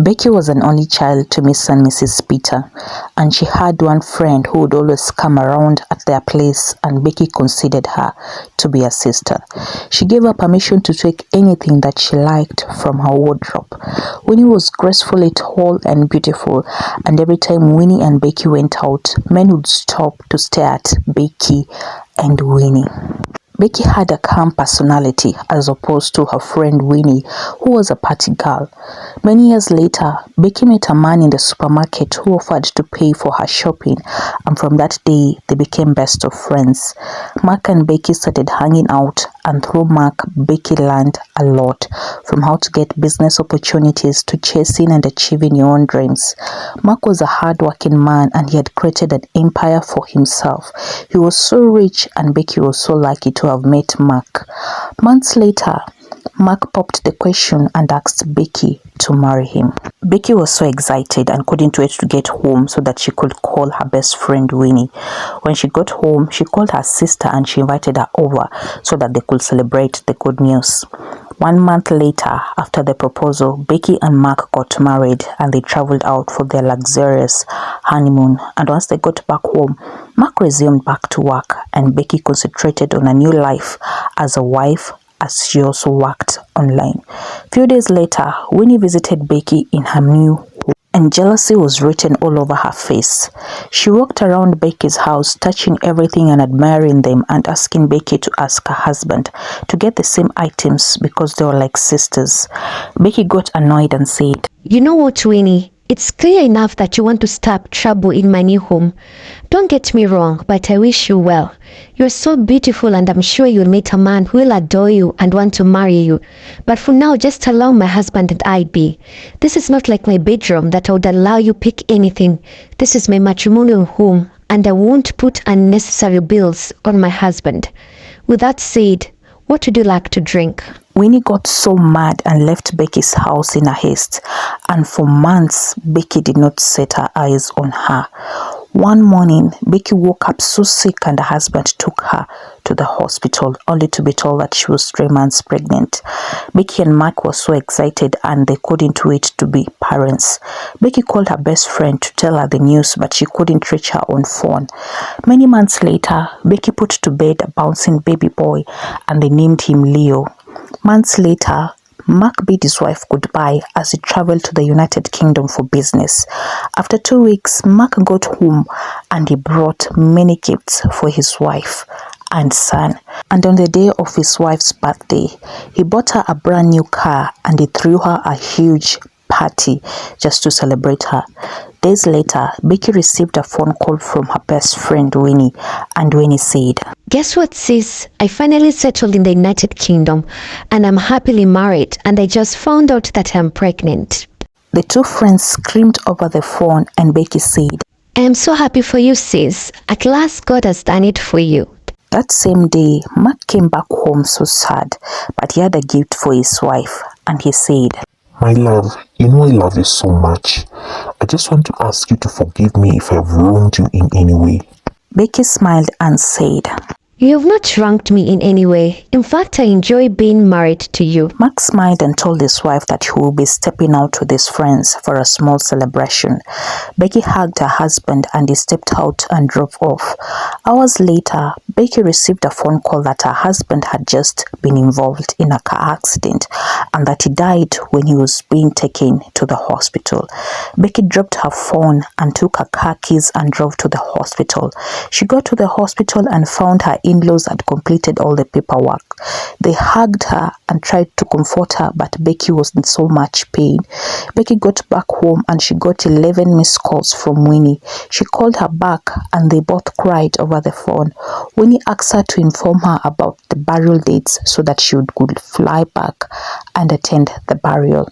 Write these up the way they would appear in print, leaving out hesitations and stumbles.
Becky was an only child to Miss and Mrs. Peter, and she had one friend who would always come around at their place, and Becky considered her to be a sister. She gave her permission to take anything that she liked from her wardrobe. Winnie was gracefully tall and beautiful, and every time Winnie and Becky went out, men would stop to stare at Becky and Winnie. Becky had a calm personality as opposed to her friend Winnie, who was a party girl. Many years later, Becky met a man in the supermarket who offered to pay for her shopping, and from that day, they became best of friends. Mark and Becky started hanging out, and through Mark, Becky learned a lot, from how to get business opportunities to chasing and achieving your own dreams. Mark was a hard-working man, and he had created an empire for himself. He was so rich, and Becky was so lucky to have met Mark. Months later, Mark popped the question and asked Becky to marry him. Becky was so excited and couldn't wait to get home so that she could call her best friend Winnie. When she got home, she called her sister and she invited her over so that they could celebrate the good news. 1 month later, after the proposal, Becky and Mark got married and they traveled out for their luxurious honeymoon. And once they got back home, Mark resumed back to work and Becky concentrated on a new life as a wife, as she also worked online. Few days later, Winnie visited Becky in her new home, and jealousy was written all over her face. She walked around Becky's house, touching everything and admiring them, and asking Becky to ask her husband to get the same items because they were like sisters. Becky got annoyed and said, "You know what, Winnie? It's clear enough that you want to stop trouble in my new home. Don't get me wrong, but I wish you well. You're so beautiful and I'm sure you'll meet a man who will adore you and want to marry you. But for now, just allow my husband and I be. This is not like my bedroom that I would allow you pick anything. This is my matrimonial home and I won't put unnecessary bills on my husband. With that said, what would you like to drink?" Winnie got so mad and left Becky's house in a haste, and for months, Becky did not set her eyes on her. One morning, Becky woke up so sick and her husband took her to the hospital, only to be told that she was 3 months pregnant. Becky and Mark were so excited and they couldn't wait to be parents. Becky called her best friend to tell her the news, but she couldn't reach her on phone. Many months later, Becky put to bed a bouncing baby boy and they named him Leo. Months later, Mark bid his wife goodbye as he traveled to the United Kingdom for business. After 2 weeks, Mark got home and he brought many gifts for his wife and son. And on the day of his wife's birthday, he bought her a brand new car and he threw her a huge party just to celebrate her. Days later, Becky received a phone call from her best friend Winnie, and Winnie said, "Guess what, sis? I finally settled in the United Kingdom and I'm happily married and I just found out that I'm pregnant." The two friends screamed over the phone and Becky said, "I am so happy for you, sis. At last God has done it for you." That same day, Mark came back home so sad, but he had a gift for his wife and he said, "My love, you know I love you so much. I just want to ask you to forgive me if I've wronged you in any way." Becky smiled and said, "You have not wronged me in any way. In fact, I enjoy being married to you." Mark smiled and told his wife that he will be stepping out with his friends for a small celebration. Becky hugged her husband and he stepped out and drove off. Hours later, Becky received a phone call that her husband had just been involved in a car accident and that he died when he was being taken to the hospital. Becky dropped her phone and took her car keys and drove to the hospital. She got to the hospital and found her in-laws had completed all the paperwork. They hugged her and tried to comfort her, but Becky was in so much pain. Becky got back home and she got 11 missed calls from Winnie. She called her back and they both cried over the phone. Winnie asked her to inform her about the burial dates so that she could fly back and attend the burial.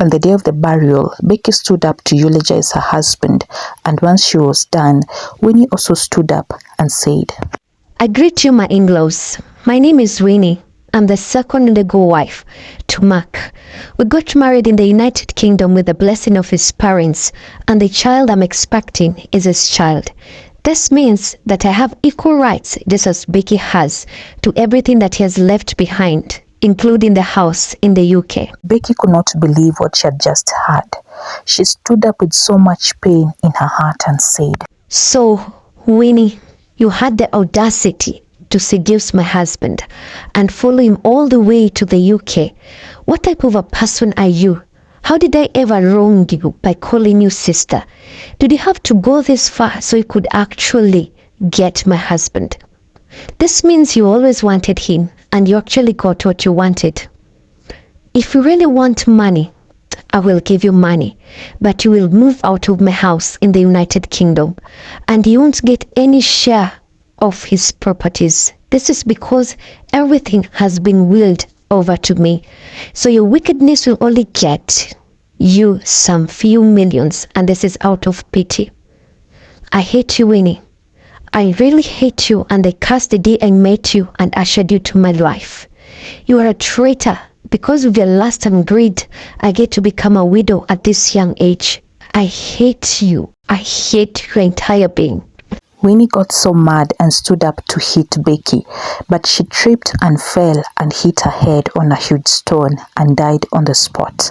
On the day of the burial, Becky stood up to eulogize her husband, and once she was done, Winnie also stood up and said, "I greet you, my in-laws. My name is Winnie. I'm the second legal wife to Mark. We got married in the United Kingdom with the blessing of his parents, and the child I'm expecting is his child. This means that I have equal rights, just as Becky has, to everything that he has left behind, including the house in the UK." Becky could not believe what she had just heard. She stood up with so much pain in her heart and said, "So, Winnie, you had the audacity to seduce my husband and follow him all the way to the UK. What type of a person are you? How did I ever wrong you by calling you sister? Did you have to go this far so you could actually get my husband? This means you always wanted him and you actually got what you wanted. If you really want money, I will give you money, but you will move out of my house in the United Kingdom and you won't get any share of his properties. This is because everything has been willed over to me. So your wickedness will only get you some few millions, and this is out of pity. I hate you, Winnie. I really hate you, and I curse the day I met you and ushered you to my life. You are a traitor. Because of your lust and greed, I get to become a widow at this young age. I hate you. I hate your entire being." Winnie got so mad and stood up to hit Becky, but she tripped and fell and hit her head on a huge stone and died on the spot.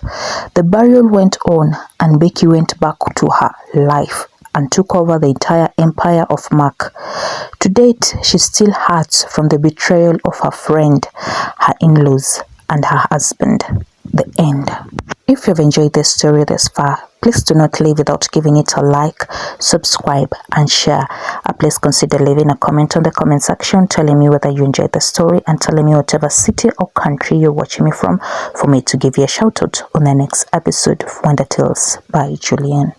The burial went on and Becky went back to her life and took over the entire empire of Mark. To date, she still hurts from the betrayal of her friend, her in-laws, and her husband. The end. If you've enjoyed this story this far, please do not leave without giving it a like, subscribe, and share. Please consider leaving a comment on the comment section telling me whether you enjoyed the story and telling me whatever city or country you're watching me from for me to give you a shout out on the next episode of Wonder Tales by Julian.